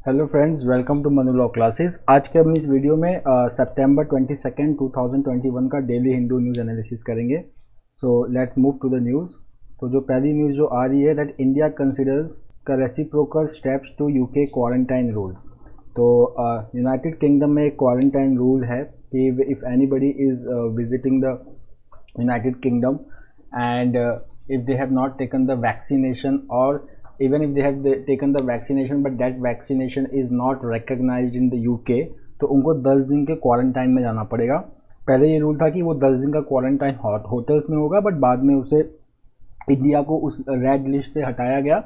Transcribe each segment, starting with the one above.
Hello friends, welcome to Manu law classes. आज के हम इस वीडियो में सितंबर 22 2021 का डेली हिंदू न्यूज़ एनालिसिस करेंगे। So let's move to the news. तो जो पहली न्यूज़ जो आ रही है that India considers reciprocal steps to UK quarantine rules. तो यूनाइटेड किंगडम में एक क्वारंटाइन रूल है कि if anybody is visiting the United Kingdom and if they have not taken the vaccination, or even if they have taken the vaccination but that vaccination is not recognized in the UK, तो उनको 10 दिन के quarantine में जाना पड़ेगा। पहले ये rule था कि वो 10 दिन का क्वारंटाइन होटल्स में होगा, बट बाद में उसे इंडिया को उस रेड लिस्ट से हटाया गया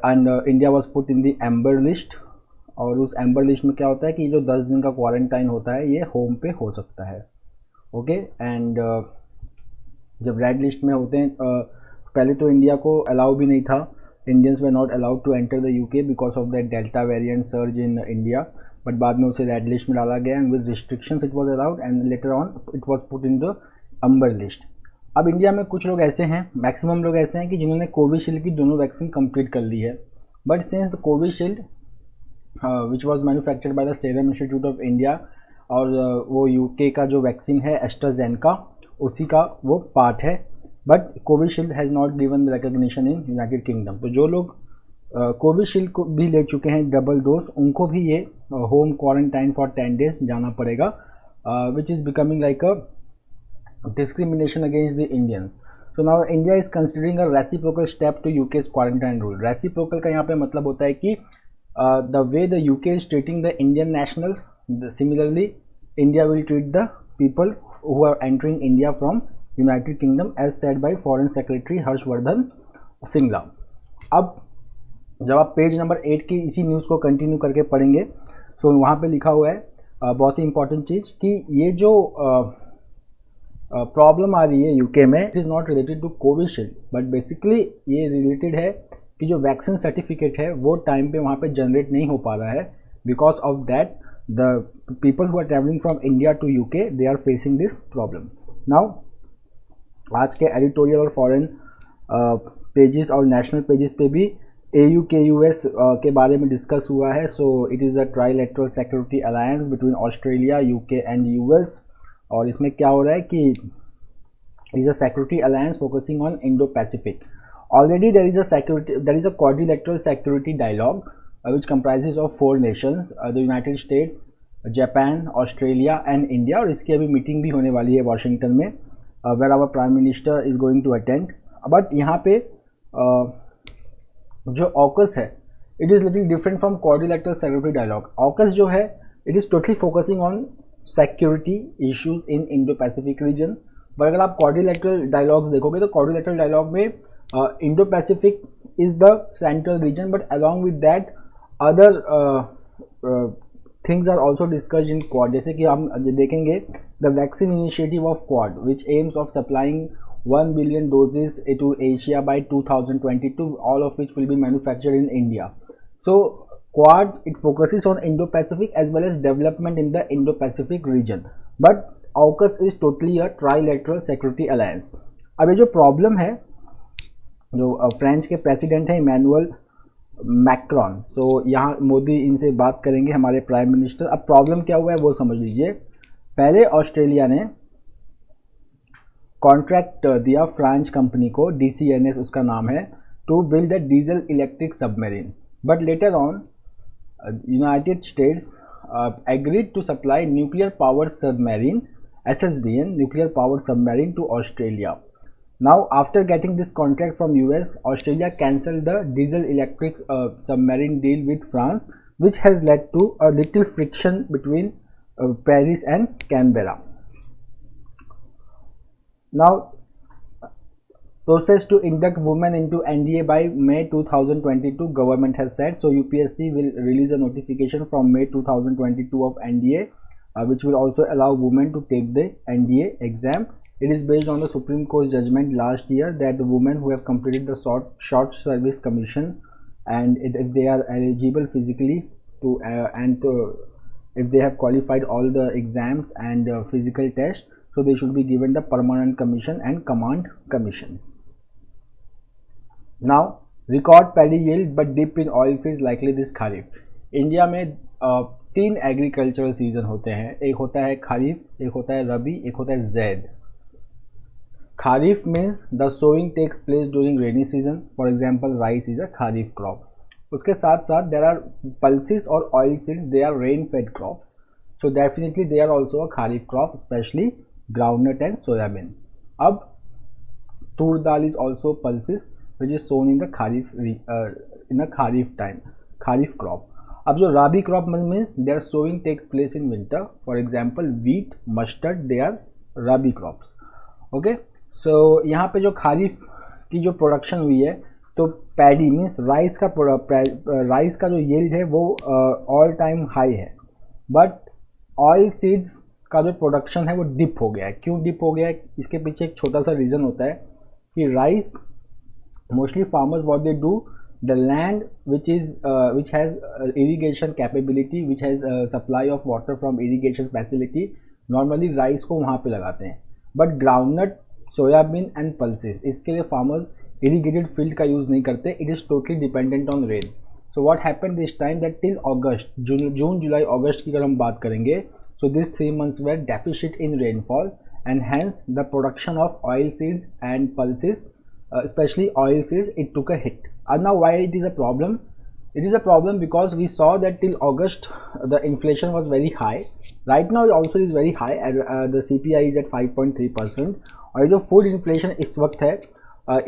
and India was put in the amber list. और उस एम्बर लिस्ट में क्या होता है कि जो 10 दिन का क्वारंटाइन होता है ये होम पे हो सकता है। ओके एंड जब रेड लिस्ट में होते हैं पहले तो इंडिया को अलाउ भी नहीं था, Indians were not allowed to enter the UK because of that delta variant surge in India, but बाद में उसे रेड लिस्ट में डाला गया and with restrictions it was allowed and later on it was put in the amber list. अब India में कुछ लोग ऐसे हैं, मैक्सिमम लोग ऐसे हैं कि जिन्होंने कोविशील्ड की दोनों वैक्सीन कंप्लीट कर ली है, but since the Covishield which was manufactured by the serum institute of India और वो यूके का जो वैक्सीन है एस्ट्राजेनेका उसी का वो पार्ट है, but Covishield has not given recognition in United kingdom. तो जो लोग कोविशील्ड को भी ले चुके हैं डबल डोज, उनको भी ये होम क्वारंटाइन फॉर 10 डेज जाना पड़ेगा, which is becoming like a discrimination against the Indians. So now India is considering a reciprocal step to UK's quarantine rule. Reciprocal का यहाँ पे मतलब होता है कि the way the UK is treating the Indian nationals, similarly India will treat the people who are entering India from United Kingdom as said by Foreign Secretary Harshvardhan Singla. अब जब आप पेज नंबर 8 की इसी न्यूज़ को कंटिन्यू करके पढ़ेंगे तो वहाँ पे लिखा हुआ है बहुत ही इंपॉर्टेंट चीज़ कि ये जो प्रॉब्लम आ रही है यूके में it is not related to Covishield, but basically ये रिलेटेड है कि जो वैक्सीन सर्टिफिकेट है वो टाइम पे वहाँ पे जनरेट नहीं हो पा रहा है। Because of that the people who are traveling from India to UK they are facing this problem now। आज के एडिटोरियल और फॉरेन पेजेस और नेशनल पेजेस पे भी AUKUS के बारे में डिस्कस हुआ है। So it is a trilateral security alliance between Australia, UK and US। और इसमें क्या हो रहा है कि is a security alliance focusing on Indo Pacific. Already there is a quadrilateral security dialogue which comprises of 4 nations, the United States, Japan, Australia and India। और इसकी अभी मीटिंग भी होने वाली है वाशिंगटन में where our Prime Minister is going to attend। But यहाँ पे जो AUKUS है it is little different from quadrilateral security dialogue। AUKUS जो है it is totally focusing on security issues in Indo-Pacific region। But अगर आप quadrilateral dialogues देखोगे तो quadrilateral dialogue में Indo-Pacific is the central region, but along with that other things are also discussed in Quad। जैसे कि हम देखेंगे the vaccine initiative of Quad which aims of supplying 1 billion doses to Asia by 2022, all of which will be manufactured in India। So Quad it focuses on Indo-Pacific as well as development in the Indo-Pacific region, but AUKUS is totally a trilateral security alliance। अब ये जो problem है, जो France के president हैं Emmanuel Macron, सो यहाँ मोदी इनसे बात करेंगे हमारे प्राइम मिनिस्टर। अब प्रॉब्लम क्या हुआ है वो समझ लीजिए। पहले ऑस्ट्रेलिया ने कॉन्ट्रैक्ट दिया फ्रांस कंपनी को, DCNS उसका नाम है, to build a diesel electric submarine, but later on United States agreed to supply nuclear power submarine SSBN nuclear power submarine to Australia. Now after getting this contract from US, Australia cancelled the diesel electric submarine deal with France, which has led to a little friction between Paris and Canberra। Now process to induct women into NDA by May 2022 government has said। So UPSC will release a notification from May 2022 of NDA which will also allow women to take the NDA exam। It is based on the Supreme Court judgment last year that the women who have completed the short service commission and if they are eligible physically to if they have qualified all the exams and physical tests, so they should be given the permanent commission and command commission। Now record paddy yield but dip in oil fields likely this kharif। India में 3 agricultural season होते हैं, एक होता है खरीफ, एक होता है रबी, एक होता है zaid. Kharif means the sowing takes place during rainy season, for example rice is a kharif crop. उसके साथ साथ देर आर पल्सिस और oil seeds, they are rain fed crops, so definitely they are also a kharif crop, especially groundnut and soybean. अब toor dal is also pulses which is sown in the kharif time, kharif crop. अब जो rabi crop means their sowing takes place in winter, for example wheat, mustard, they are rabi crops. Okay, so यहाँ पे जो खरीफ की जो production हुई है, तो पैडी मीन्स राइस का जो यील्ड है वो ऑल टाइम हाई है, बट ऑयल सीड्स का जो प्रोडक्शन है वो डिप हो गया है। क्यों डिप हो गया है? इसके पीछे एक छोटा सा रीज़न होता है कि rice mostly farmers what they do, the land which has irrigation capability, which has supply of water from irrigation facility, normally rice को वहाँ पे लगाते हैं। But groundnut, soybean and pulses, इसके लिए फार्मर्स इरीगेटेड फील्ड का यूज़ नहीं करते, it is totally dependent on rain. So what happened this time that till August, June July August की अगर हम बात करेंगे, so these 3 months were deficit in rainfall, and hence the production of oil seeds and pulses, especially oil seeds, it took a hit. And now why it is a problem? It is a problem because we saw that till August the inflation was very high. Right now it also is very high, the CPI is at 5.3%. और जो food inflation इस वक्त है,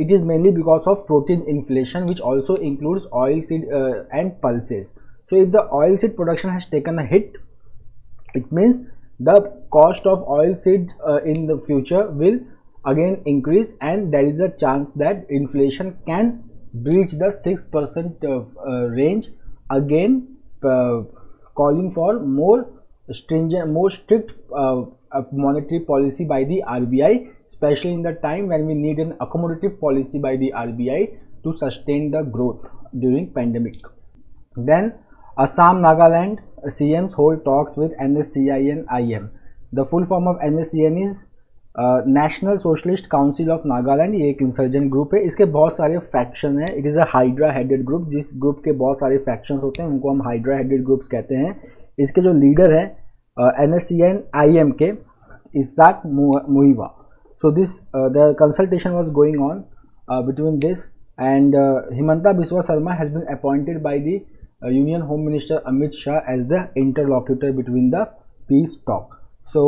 it is mainly because of protein inflation, which also includes oil seed and pulses. So if the oil seed production has taken a hit, it means the cost of oil seed in the future will again increase, and there is a chance that inflation can breach the 6% range, again calling for more stringent, more strict monetary policy by the RBI, especially in the time when we need an accommodative policy by the RBI to sustain the growth during pandemic. Then Assam, Nagaland CMs hold talks with NSCN-IM. The full form of NSCN is national socialist council of Nagaland. ये एक insurgent group है, इसके बहुत सारे faction है। It is a hydra headed group, जिस group के बहुत सारे फैक्शंस होते हैं उनको हम हाइड्रा हेडेड ग्रुप्स कहते हैं। इसके जो लीडर है NSCN-IM के Isak Muivah. So this the consultation was going on between this, and Himanta Biswa Sarma has been appointed by the Union Home Minister Amit Shah as the interlocutor between the peace talk. So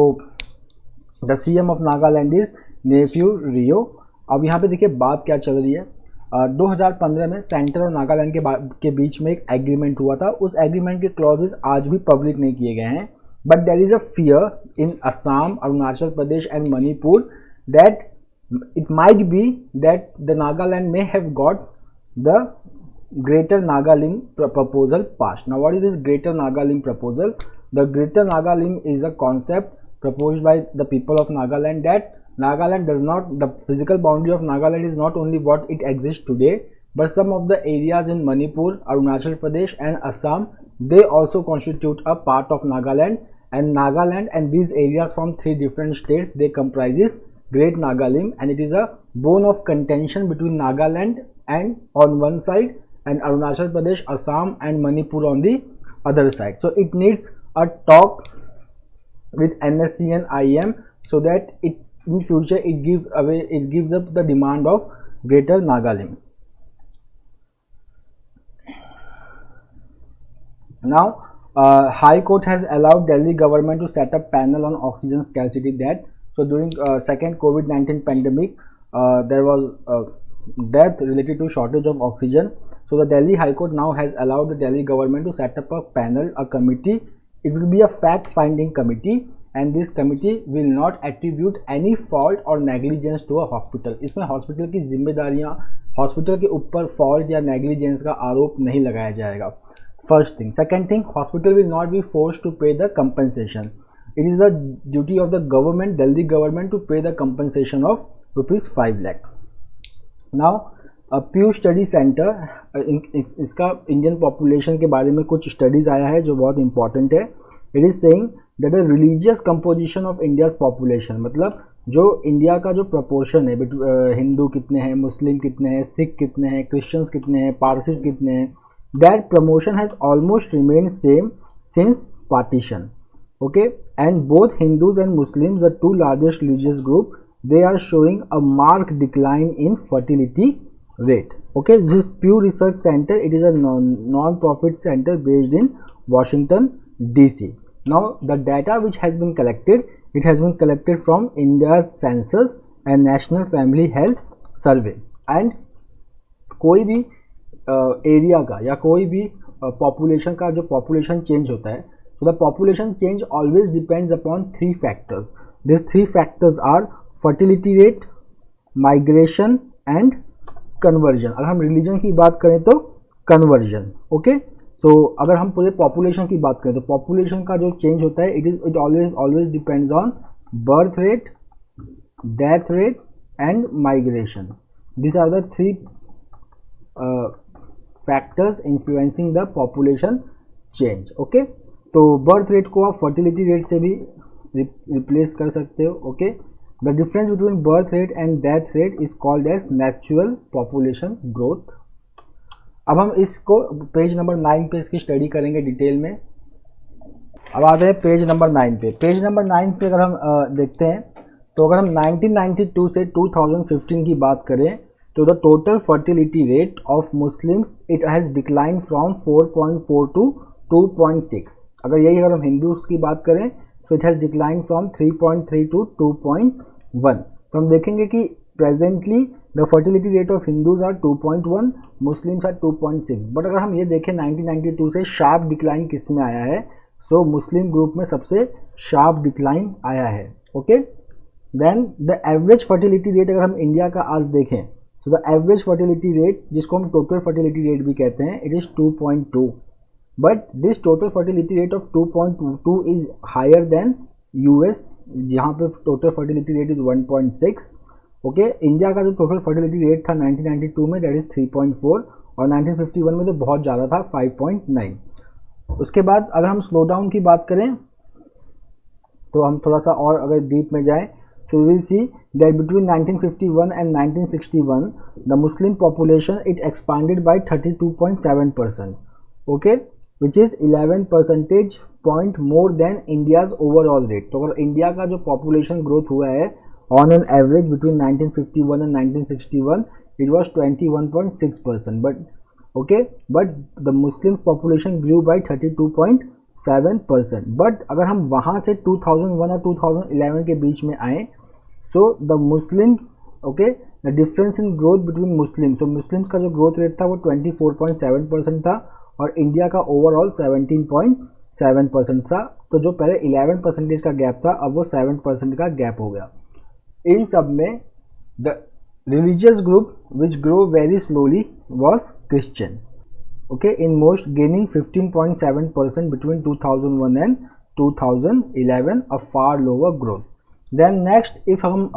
the CM of Nagaland is Neiphiu Rio. अब यहाँ पे देखिए बात क्या चल रही है। 2015 में सेंटर और नागालैंड के बीच में एक एग्रीमेंट हुआ था। उस एग्रीमेंट के क्लॉजेस आज भी पब्लिक नहीं किए गए हैं, but there is a fear in Assam, Arunachal Pradesh and Manipur that it might be that the Nagaland may have got the Greater Nagalim proposal passed. Now what is this Greater Nagalim proposal? The Greater Nagalim is a concept proposed by the people of Nagaland, that Nagaland does not, the physical boundary of Nagaland is not only what it exists today, but some of the areas in Manipur, Arunachal Pradesh and Assam, they also constitute a part of Nagaland, and these areas from 3 different states, they comprises Great Nagalim, and it is a bone of contention between Nagaland and on one side and Arunachal Pradesh, Assam and Manipur on the other side. So it needs a talk with NSCN-IM so that it in future it gives up the demand of Greater Nagalim. Now High Court has allowed Delhi government to set up panel on oxygen scarcity. That so during second COVID-19 pandemic there was death related to shortage of oxygen. So the Delhi High Court now has allowed the Delhi government to set up a panel, a committee. It will be a fact-finding committee, and this committee will not attribute any fault or negligence to a hospital. इसमें hospital की जिम्मेदारियां, hospital के ऊपर fault या negligence का आरोप नहीं लगाया जाएगा। First thing. Second thing, hospital will not be forced to pay the compensation. It is the duty of the government, Delhi government, to pay the compensation of ₹5 lakh. Now Pew study center इसका Indian population के बारे में कुछ studies आया है जो बहुत important है। It is saying that the religious composition of India's population, मतलब जो इंडिया का जो प्रपोर्शन है, हिंदू कितने हैं, मुस्लिम कितने हैं, सिख कितने हैं, क्रिश्चियंस कितने हैं, पारसीज कितने हैं, that promotion has almost remained same since partition. Okay, and both Hindus and Muslims, the two largest religious group, they are showing a marked decline in fertility rate. Okay, this Pew Research Center, it is a non-profit center based in Washington DC. Now the data which has been collected, it has been collected from India's census and National Family Health Survey. And कोई भी area का या कोई भी population का जो population change होता है, so the population change always depends upon three factors. These three factors are fertility rate, migration and conversion. अगर हम रिलीजन की बात करें तो conversion. Okay, so अगर हम पूरे पॉपुलेशन की बात करें तो पॉपुलेशन का जो चेंज होता है, it always depends on birth rate, death rate and migration. These are the three factors influencing the population change. Okay, तो बर्थ रेट को आप फर्टिलिटी रेट से भी रिप्लेस कर सकते हो. Okay, the difference between birth rate and death rate is called as natural population growth. अब हम इसको पेज नंबर 9 पे इसकी स्टडी करेंगे डिटेल में. अब आते हैं पेज नंबर 9 पे. पेज नंबर 9 पे अगर हम देखते हैं तो अगर हम 1992 से 2015 की बात करें तो the total fertility rate of Muslims it has decline from 4.4 to 2.6. अगर हम हिंदूज की बात करें तो it has decline from 3.3 to 2.1. तो हम देखेंगे कि presently the fertility rate of Hindus are 2.1, Muslims are 2.6. But अगर हम ये देखें 1992 से शार्प डिक्लाइन किस में आया है, सो मुस्लिम ग्रुप में सबसे शार्प डिक्लाइन आया है. Okay, then the average fertility rate अगर हम इंडिया का आज देखें तो द एवरेज फर्टिलिटी रेट, जिसको हम टोटल फर्टिलिटी रेट भी कहते हैं, it is 2.2. But this total fertility rate of 2.2 is higher than US, जहाँ पे total fertility rate is 1.6. Okay, India का जो टोटल फर्टिलिटी रेट था 1992 में that is 3.4 और 1951 में तो बहुत ज़्यादा था 5.9. उसके बाद अगर हम स्लो डाउन की बात करें तो हम थोड़ा सा और अगर डीप में जाएं तो we will see that between 1951 and 1961 the Muslim population it expanded by 32.7%. Okay, which is 11 percentage point more than India's overall rate. तो अगर इंडिया का जो population growth हुआ है on an average between 1951 and 1961 it was 21.6%. but the Muslims population grew by 32.7%. but अगर हम वहाँ से 2001 और 2011 के बीच में आए so the Muslims, okay, the difference in growth between Muslims, so Muslims का जो growth rate था वो 24.7% था और इंडिया का ओवरऑल 17.7% था. तो जो पहले 11% का गैप था अब वो 7% का गैप हो गया. इन सब में the religious group which grow very slowly was Christian. Okay, in most gaining 15.7% between 2001 and 2011, a far lower growth. Then next if हम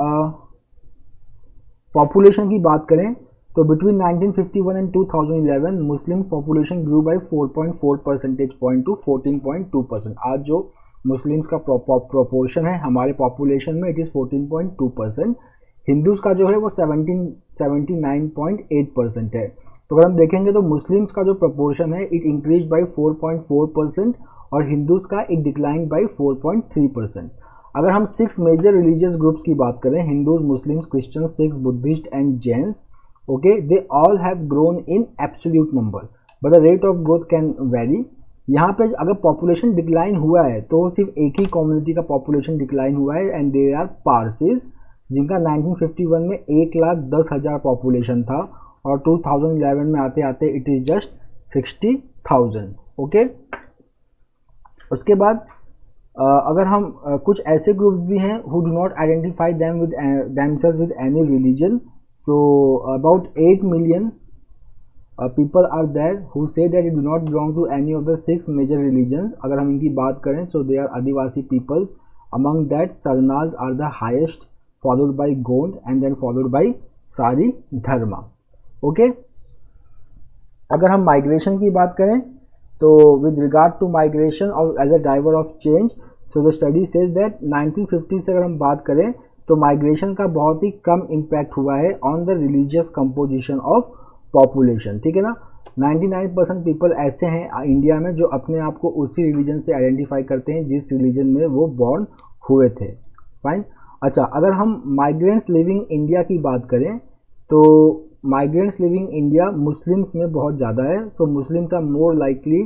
पॉपुलेशन की बात करें तो between 1951 and 2011 Muslim population grew by 4.4 percentage point to 14.2%. आज जो Muslims का proportion है हमारे पॉपुलेशन में इट इज़ 14.2%. हिंदूज का जो है वो 79.8% है. तो अगर हम देखेंगे तो मुस्लिम्स का जो प्रोपोर्शन है इट इंक्रीज बाय 4.4% और हिंदूज का इट डिक्लाइन बाय 4.3%. अगर हम 6 मेजर रिलीजियस ग्रुप्स की बात करें, Hindus, Muslims, Christian, Sikhs, Buddhist and Jains, okay, they all have grown in absolute number but the rate of growth can vary. यहाँ पे अगर पॉपुलेशन डिक्लाइन हुआ है तो सिर्फ एक ही कम्युनिटी का पॉपुलेशन डिक्लाइन हुआ है एंड दे आर पारसीज, जिनका 1951 में 1,10,000 पॉपुलेशन था और 2011 में आते आते इट इज़ जस्ट 60,000. ओके, उसके बाद अगर हम कुछ ऐसे ग्रुप्स भी हैं who do not identify themselves with any religion. So about 8 million people are there who say that they do not belong to any of the 6 major religions. अगर हम इनकी बात करें so they are Adivasi peoples. Among that Sarnas are the highest, followed by Gond and then followed by Sari Dharma. Okay. अगर हम migration की बात करें तो with regard to migration or as a driver of change, so the study says that 1950 से अगर हम बात करें तो माइग्रेशन का बहुत ही कम इम्पैक्ट हुआ है on the religious composition of population. ठीक है ना. 99% पीपल ऐसे हैं इंडिया में जो अपने आप को उसी रिलीजन से आइडेंटिफाई करते हैं जिस रिलीजन में वो बॉर्न हुए थे। फाइन। अच्छा, अगर हम माइग्रेंट्स लिविंग इंडिया की बात करें तो माइग्रेंट्स लिविंग इंडिया मुस्लिम्स में बहुत ज़्यादा है। तो Muslims are more likely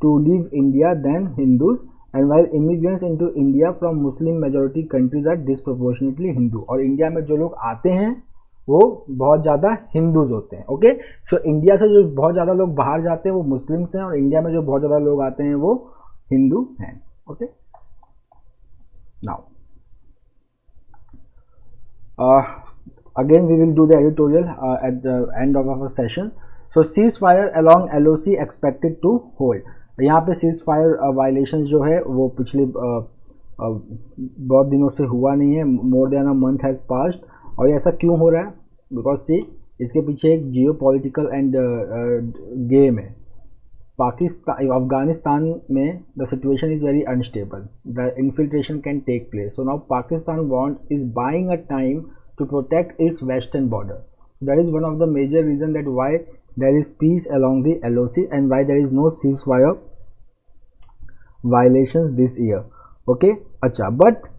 to live India than Hindus, and while immigrants into India from Muslim majority countries are disproportionately Hindu. और इंडिया में जो लोग आते हैं वो बहुत ज़्यादा हिंदूज होते हैं। ओके, सो इंडिया से जो बहुत ज़्यादा लोग बाहर जाते हैं वो मुस्लिम्स हैं, और इंडिया में जो बहुत ज़्यादा लोग आते हैं वो हिंदू हैं। Okay, now again we will do the editorial at the end of our session. So ceasefire along LOC expected to hold. यहाँ पे ceasefire violations जो है वो पिछले बहुत दिनों से हुआ नहीं है, more than a month has passed। और ऐसा क्यों हो रहा है? Because see, इसके पीछे एक जियो पॉलिटिकल एंड गेम है। पाकिस्तान अफगानिस्तान में the situation is very unstable, the infiltration can take place. So now Pakistan want is buying a time to protect its western border. That is one of the major reason that why there is peace along the LOC and why there is no ceasefire violations this year. Okay, अच्छा, but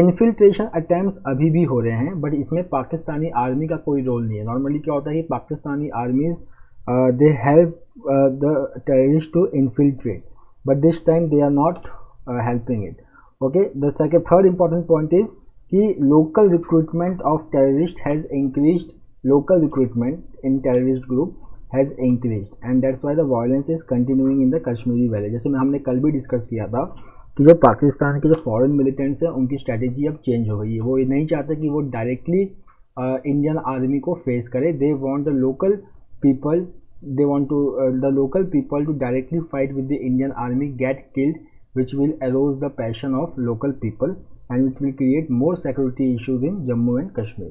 infiltration attempt अभी भी हो रहे हैं, but इसमें Pakistani army का कोई role नहीं है। नॉर्मली क्या होता है कि Pakistani armies they help the terrorist to infiltrate, but this time they are not helping it. Okay, the third important point is कि local recruitment of terrorist has increased, local recruitment in terrorist group has increased and that's why the violence is continuing in the Kashmiri valley. जैसे हमने कल भी discuss किया था कि जो पाकिस्तान के जो फॉरेन मिलिटेंट्स हैं उनकी स्ट्रैटेजी अब चेंज हो गई है। वो ये नहीं चाहते कि वो डायरेक्टली इंडियन आर्मी को फेस करे। They want the local people, they want to the local people to directly fight with the Indian army, get killed, which will arouse the passion of local people and which will create more security issues in Jammu and Kashmir.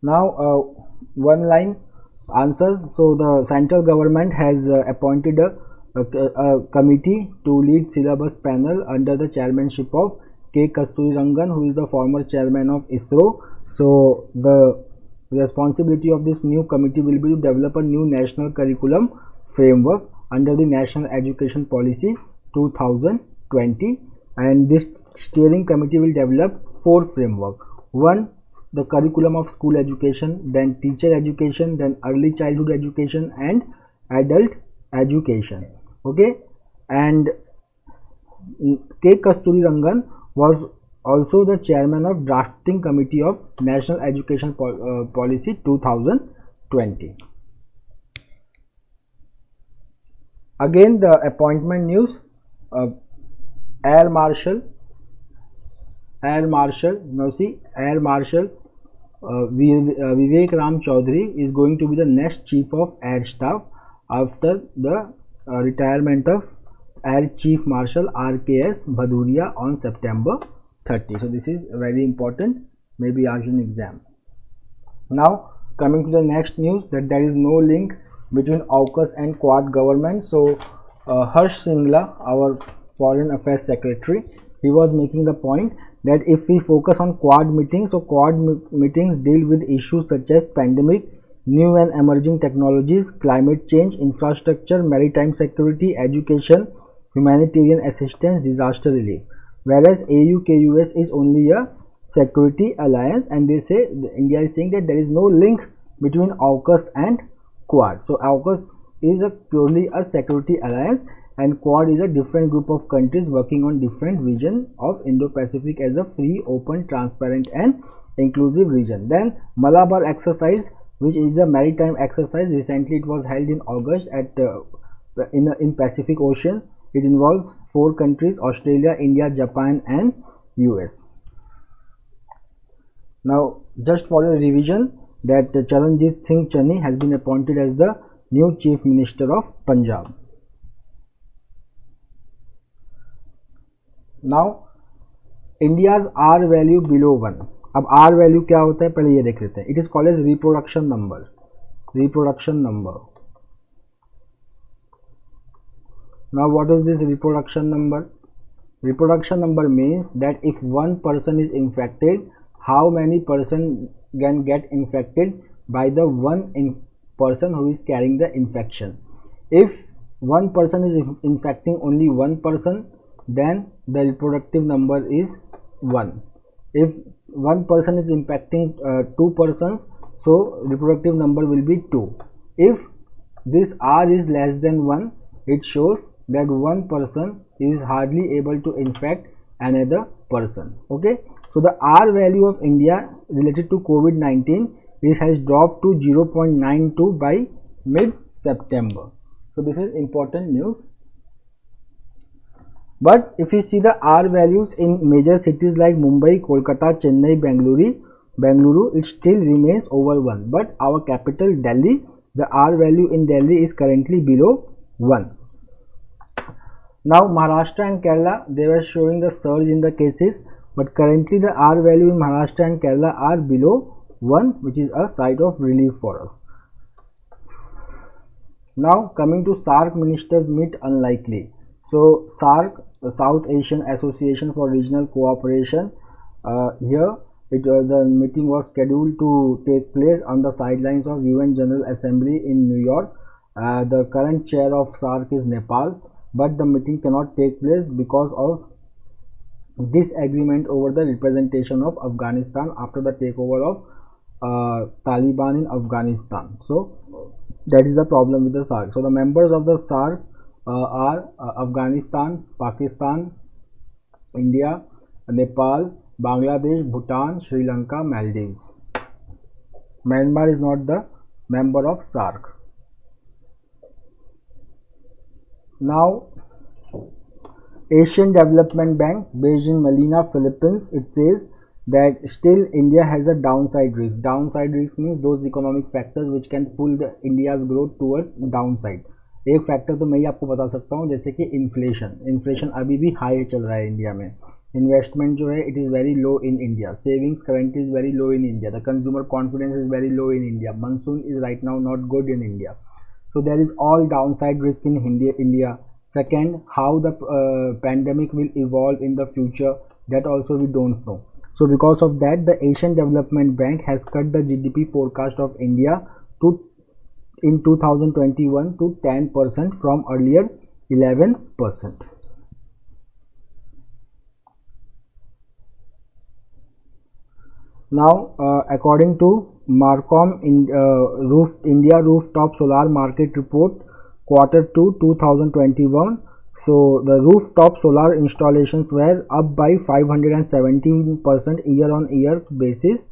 Now one line answers. So the central government has appointed a committee to lead syllabus panel under the chairmanship of K. Kasturirangan, who is the former chairman of ISRO. So the responsibility of this new committee will be to develop a new national curriculum framework under the National Education Policy 2020, and this steering committee will develop 4 framework. 1, the curriculum of school education, then teacher education, then early childhood education and adult education. Okay, and K. Kasturirangan was also the chairman of drafting committee of National Education Policy 2020. Again the appointment news, Air Marshal, now see, Air Marshal Vivek Ram Chaudhary is going to be the next chief of air staff after the retirement of Air Chief Marshal RKS Bhaduria on September 30. So this is very important, maybe asked in exam. Now coming to the next news, that there is no link between AUKUS and Quad government. So Harsh Singla, our foreign affairs secretary, he was making the point that if we focus on Quad meetings, so Quad meetings deal with issues such as pandemic, new and emerging technologies, climate change, infrastructure, maritime security, education, humanitarian assistance, disaster relief. Whereas AUKUS is only a security alliance, and they say India is saying that there is no link between AUKUS and Quad. So AUKUS is purely a security alliance, and Quad is a different group of countries working on different vision of Indo-Pacific as a free, open, transparent and inclusive region. Then Malabar exercise, which is a maritime exercise, recently it was held in August at in Pacific Ocean. It involves 4 countries: Australia, India, Japan and US. Now just for a revision, that Charanjit Singh Channi has been appointed as the new Chief Minister of Punjab. Now India's R value below 1. अब R value क्या होता है पहले ये देख लेते हैं. It is called as reproduction number. Reproduction number. Now what is this reproduction number? Reproduction number means that if one person is infected, how many person can get infected by the person who is carrying the infection. If one person is infecting only one person, then the reproductive number is 1. If one person is impacting two persons, so reproductive number will be 2. If this r is less than 1, it shows that one person is hardly able to infect another person. Okay, so the r value of India related to COVID-19 has dropped to 0.92 by mid September. So this is important news. But if you see the r values in major cities like Mumbai, Kolkata, Chennai, Bengaluru, it still remains over 1. But our capital Delhi, the r value in Delhi is currently below 1. Now Maharashtra and Kerala, they were showing the surge in the cases, but currently the r value in Maharashtra and Kerala are below 1, which is a sign of relief for us. Now coming to SAARC ministers meet unlikely. So SAARC, the South Asian Association for Regional Cooperation, the meeting was scheduled to take place on the sidelines of UN General Assembly in New York. The current chair of SAARC is Nepal, but the meeting cannot take place because of disagreement over the representation of Afghanistan after the takeover of Taliban in Afghanistan. So that is the problem with the SAARC. So the members of the SAARC are Afghanistan, Pakistan, India, Nepal, Bangladesh, Bhutan, Sri Lanka, Maldives. Myanmar is not the member of SAARC. Now Asian Development Bank based in Manila, Philippines, it says that still India has a downside risk. Downside risk means those economic factors which can pull the India's growth towards downside. एक factor तो मैं ही आपको बता सकता हूँ, जैसे कि inflation अभी भी हाई चल रहा है इंडिया में. इन्वेस्टमेंट जो है it is very low in India. Savings current is very low in India. The consumer confidence is very low in India. monsoon is right now not good in India. So there is all downside risk in India. Second, how the pandemic will evolve in the future, that also we don't know. So because of that, the Asian Development Bank has cut the GDP forecast of India in 2021 to 10% from earlier 11%. Now according to Marcom India Rooftop Solar Market Report Quarter 2 2021, so the rooftop solar installations were up by 517% year on year basis.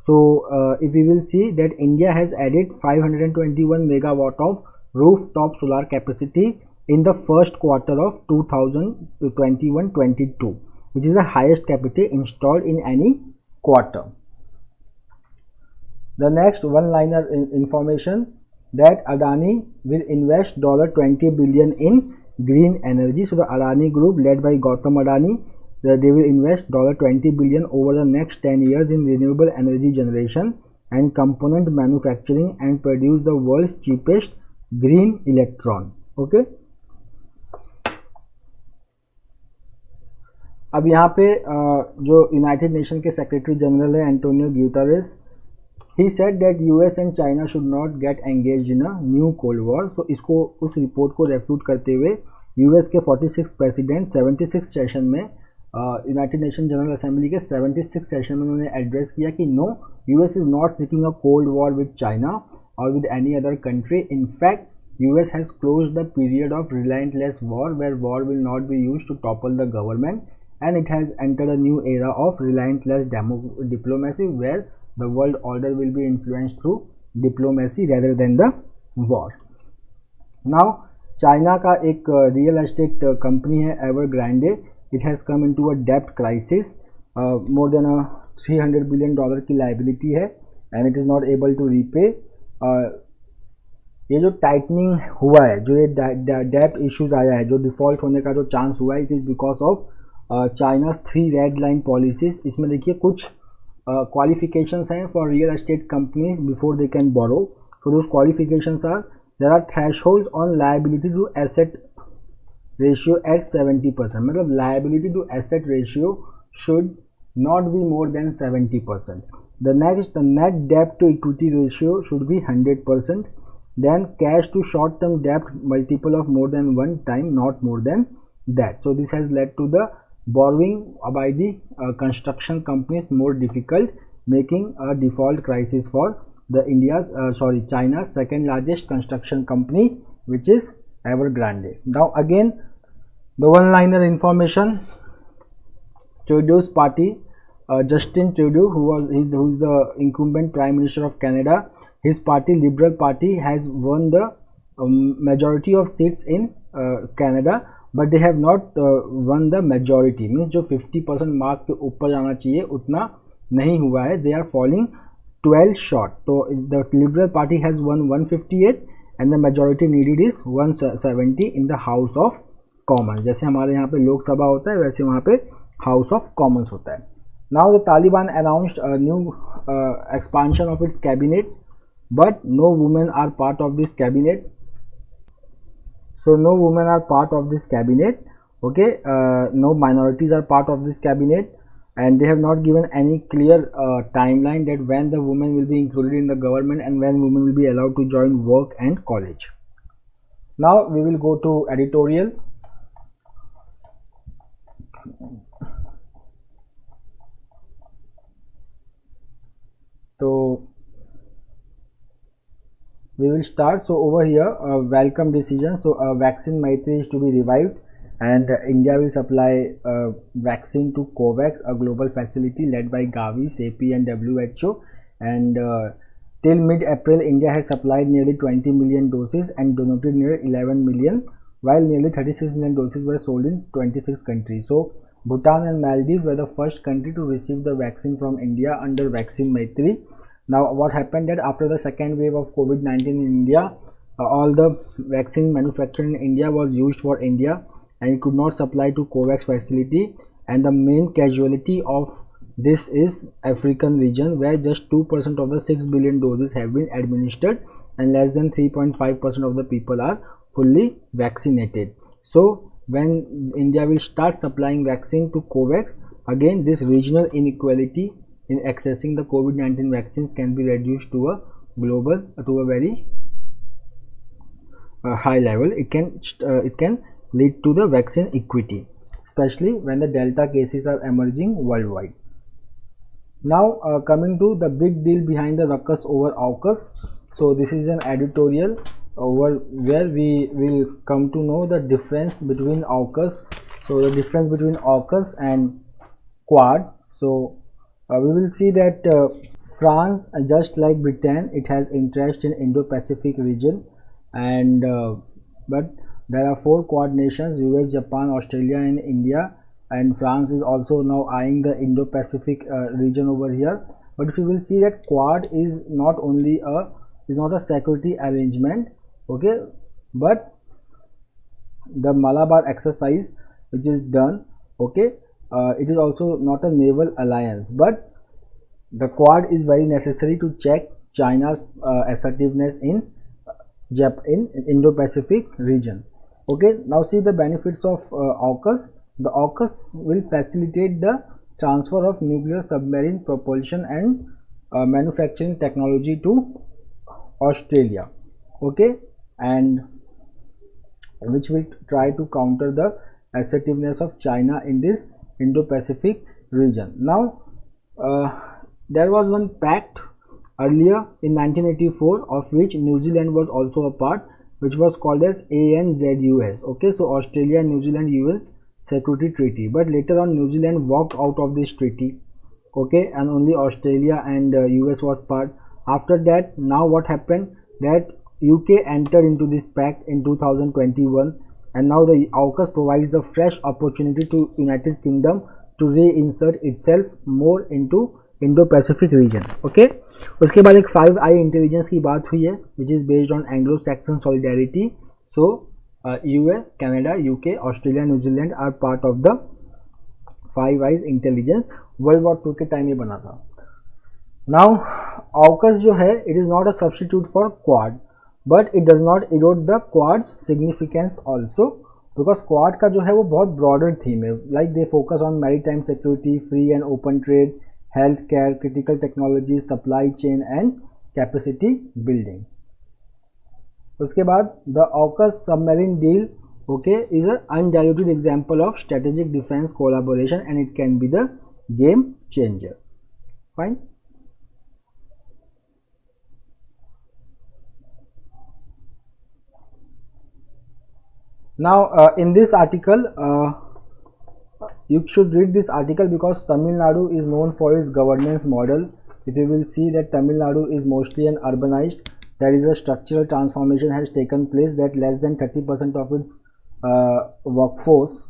So if we will see that India has added 521 megawatt of rooftop solar capacity in the first quarter of 2021-22, which is the highest capacity installed in any quarter. The next one-liner information that Adani will invest $20 billion in green energy. So the Adani Group, led by Gautam Adani, they will invest $20 billion over the next 10 years in renewable energy generation and component manufacturing and produce the world's cheapest green electron. Okay. अब यहाँ पे जो United nation के secretary general है Antonio Guterres, he said that US and China should not get engaged in a new cold war. So इसको उस report को refute करते हुए US के 46th प्रेसिडेंट 76th सेशन में यूनाइटेड नेशन जनरल असेंबली के 76th session में उन्होंने एड्रेस किया कि no, US is not seeking a cold war with China और with any other country. In fact US has closed the period of relentless war where war will not be used to topple the government, and it has entered a new era of relentless diplomacy where the world order will be influenced through diplomacy rather than the war. Now China का एक real estate company है Evergrande, it has come into a debt crisis, more than $300 billion की liability है and it is not able to repay. ये जो tightening हुआ है, जो ये डेट इश्यूज आया है, जो डिफ़ॉल्ट होने का जो चांस हुआ है, it is because of China's 3 red line policies. इसमें देखिए कुछ qualifications हैं for real estate companies before they can borrow. So those qualifications are, there are thresholds on liability to asset ratio at 70%. मतलब liability to asset ratio should not be more than 70%. The net debt to equity ratio should be 100%. Then cash to short term debt multiple of more than 1 time, not more than that. So this has led to the borrowing by the construction companies more difficult, making a default crisis for the China's second largest construction company, which is Evergrande. Now again, the one-liner information. Trudeau's party, Justin Trudeau, who's the incumbent Prime Minister of Canada, his party, Liberal Party, has won the majority of seats in Canada, but they have not won the majority. Means जो 50% mark के ऊपर जाना चाहिए उतना नहीं हुआ है. They are falling 12 short. So the Liberal Party has won 158 and the majority needed is 170 in the House of Commons. जैसे हमारे यहाँ पे लोकसभा होता है वैसे वहाँ पे House of Commons होता है. Now the Taliban announced a new expansion of its cabinet, but no women are part of this cabinet. So no women are part of this cabinet. Okay, no minorities are part of this cabinet, and they have not given any clear timeline that when the women will be included in the government and when women will be allowed to join work and college. Now we will go to editorial. So we will start. So over here, welcome decision. So vaccine Maitri is to be revived, and India will supply vaccine to COVAX, a global facility led by Gavi, CEPI and WHO. And till mid-April, India has supplied nearly 20 million doses and donated nearly 11 million, while nearly 36 million doses were sold in 26 countries. So Bhutan and Maldives were the first country to receive the vaccine from India under Vaccine Maitri. Now what happened that after the second wave of COVID-19 in India, all the vaccine manufactured in India was used for India and it could not supply to COVAX facility, and the main casualty of this is African region, where just 2% of the 6 billion doses have been administered and less than 3.5% of the people are fully vaccinated. So when India will start supplying vaccine to COVAX, again this regional inequality in accessing the COVID-19 vaccines can be reduced to a global, to a very high level. It can lead to the vaccine equity, especially when the Delta cases are emerging worldwide. Now coming to the big deal behind the ruckus over AUKUS. So this is an editorial over where we will come to know the difference between AUKUS. So the difference between AUKUS and Quad. So we will see that France, just like Britain, it has interest in Indo-Pacific region, and but there are 4 Quad nations: US, Japan, Australia and India, and France is also now eyeing the Indo-Pacific region over here. But if you will see that Quad is not only a security arrangement, okay, but the Malabar exercise which is done, okay, it is also not a naval alliance, but the Quad is very necessary to check China's assertiveness in Indo-Pacific region. Okay, now see the benefits of AUKUS. The AUKUS will facilitate the transfer of nuclear submarine propulsion and manufacturing technology to Australia, okay, and which will try to counter the assertiveness of China in this Indo-Pacific region. Now there was one pact earlier in 1984 of which New Zealand was also a part, which was called as ANZUS, okay, so Australia, New Zealand, US Security Treaty. But later on New Zealand walked out of this treaty, okay, and only Australia and US was part. After that, now what happened that UK entered into this pact in 2021, and now the AUKUS provides the fresh opportunity to United Kingdom to reinsert itself more into Indo-Pacific region, okay. उसके बाद एक 5i intelligence की बात हुई है which is based on Anglo-Saxon solidarity. So US, Canada, UK, Australia, New Zealand are part of the 5i's intelligence. World War II के time ये बना था. Now AUKUS जो है it is not a substitute for Quad, but it does not erode the Quad's significance also, because quad का जो है वो बहुत ब्रॉडर थीम है, like they focus on maritime security, free and open trade, health care, critical technology, supply chain and capacity building. उसके बाद the AUKUS submarine deal okay is a undiluted example of strategic defence collaboration and it can be the game changer. Fine. Now in this article you should read this article because Tamil Nadu is known for its governance model. If you will see that Tamil Nadu is mostly an urbanized, there is a structural transformation has taken place that less than 30% of its workforce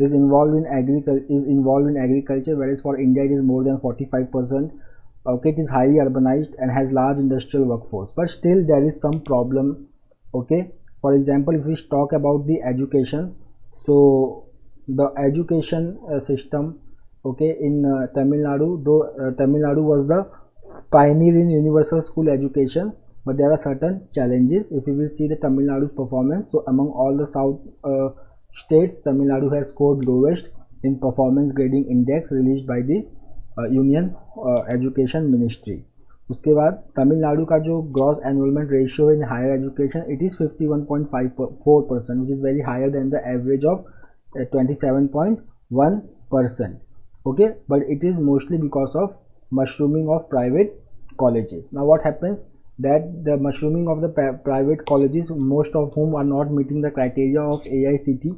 is involved in agriculture, whereas for India it is more than 45%. Okay, it is highly urbanized and has large industrial workforce, but still there is some problem. Okay, for example, if we talk about the education, so the education system okay in Tamil Nadu, though Tamil Nadu was the pioneer in universal school education, but there are certain challenges. If you will see the Tamil Nadu's performance, so among all the south states, Tamil Nadu has scored lowest in performance grading index released by the Union Education Ministry. उसके बाद तमिलनाडु का जो gross enrolment ratio in higher education it is 51.54%, which is very higher than the average of 27.1%. Okay, but it is mostly because of mushrooming of private colleges. Now what happens that the mushrooming of the private colleges, most of whom are not meeting the criteria of AICTE.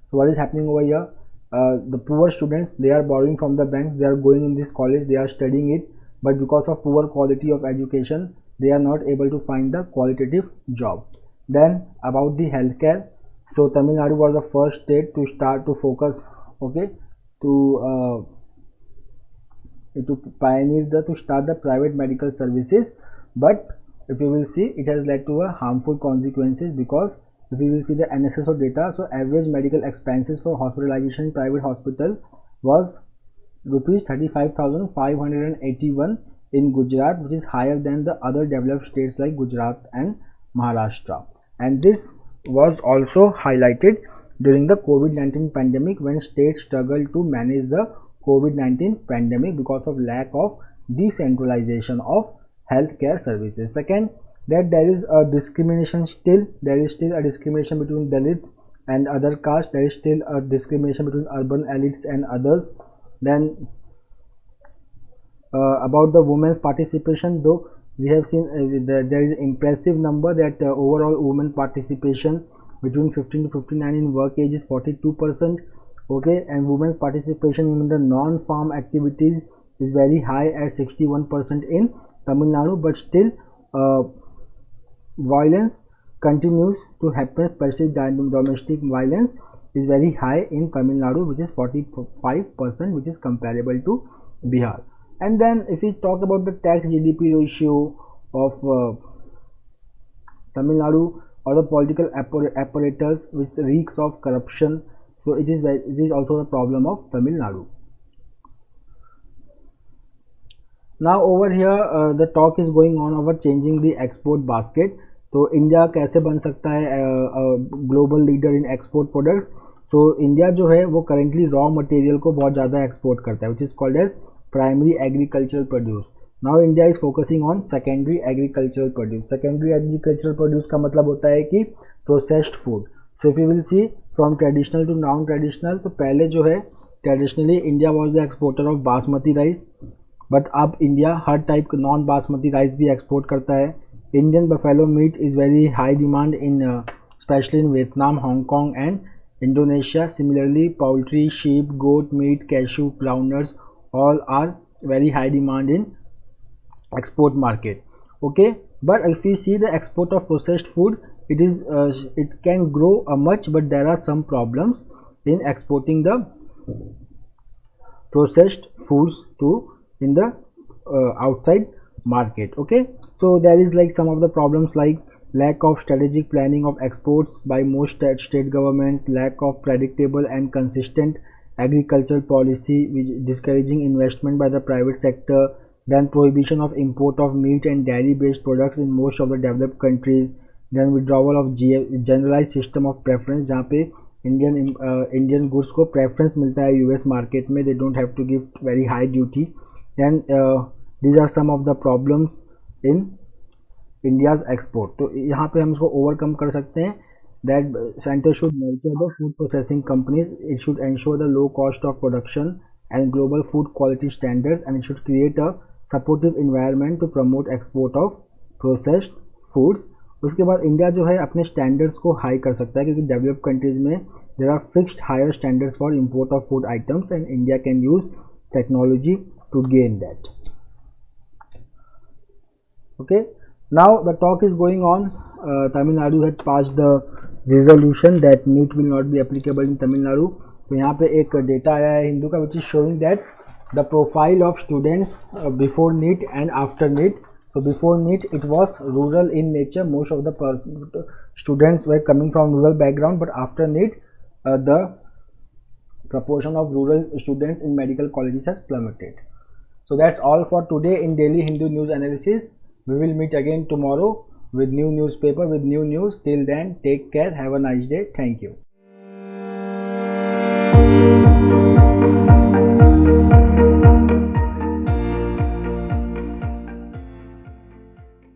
So what is happening over here? The poor students, they are borrowing from the bank, they are going in this college, they are studying it, but because of poor quality of education they are not able to find the qualitative job. Then about the healthcare, so Tamil Nadu was the first state to start to focus okay to pioneer to start the private medical services, but if you will see it has led to a harmful consequences, because if you will see the NSSO data, so average medical expenses for hospitalization in private hospital was rupees 35,581 in Gujarat, which is higher than the other developed states like Gujarat and Maharashtra. And this was also highlighted during the COVID-19 pandemic, when states struggled to manage the COVID-19 pandemic because of lack of decentralization of healthcare services. Second, that there is a discrimination still, there is still a discrimination between Dalits and other castes, there is still a discrimination between urban elites and others. Then about the women's participation, though we have seen there is an impressive number that overall women participation between 15 to 59 in work age is 42%. Okay, and women's participation in the non-farm activities is very high at 61% in Tamil Nadu, but still violence continues to happen, especially domestic violence is very high in Tamil Nadu, which is 45%, which is comparable to Bihar. And then if we talk about the tax GDP ratio of Tamil Nadu or the political apparatus which reeks of corruption, so it is also a problem of Tamil Nadu. Now over here the talk is going on over changing the export basket. तो India कैसे बन सकता है global leader in export products. तो India जो है वो currently raw material को बहुत ज़्यादा एक्सपोर्ट करता है, which is called as primary agricultural produce. Now India is focusing on secondary agricultural produce. Secondary agricultural produce का मतलब होता है कि processed food. So if you will see from traditional to non traditional, तो पहले जो है traditionally India was the exporter of basmati rice, but अब इंडिया हर टाइप का नॉन बासमती राइस भी एक्सपोर्ट करता है. Indian buffalo meat is very high demand in especially in Vietnam, Hong Kong and Indonesia. Similarly, poultry, sheep, goat meat, cashew, groundnuts all are very high demand in export market. Okay, but if you see the export of processed food, it can grow much, but there are some problems in exporting the processed foods to in the outside market. Okay, so there is like some of the problems like lack of strategic planning of exports by most state governments, lack of predictable and consistent agricultural policy which discouraging investment by the private sector, then prohibition of import of meat and dairy based products in most of the developed countries, then withdrawal of generalise system of preference, जहाँ पे Indian goods को preference मिलता है US market में, they don't have to give very high duty. Then these are some of the problems in India's export. तो यहाँ पे हम इसको ओवरकम कर सकते हैं। That centre should nurture the food processing companies, it should ensure the low cost of production and global food quality standards, and it should create a supportive environment to promote export of processed foods। उसके बाद India जो है अपने standards को high कर सकता है, क्योंकि डेवलप्ड कंट्रीज में there are fixed higher standards for import of food items and India can use technology to gain that. Okay, now the talk is going on. Tamil Nadu had passed the resolution that NEET will not be applicable in Tamil Nadu। तो यहाँ पे एक data आया है हिंदू का which is showing that the profile of students before NEET and after NEET. तो before NEET it was rural in nature, most of the students were coming from rural background, but after NEET the proportion of rural students in medical colleges has plummeted. So that's all for today in Daily Hindu News Analysis. We will meet again tomorrow with new newspaper, with new news. Till then, take care, have a nice day. Thank you.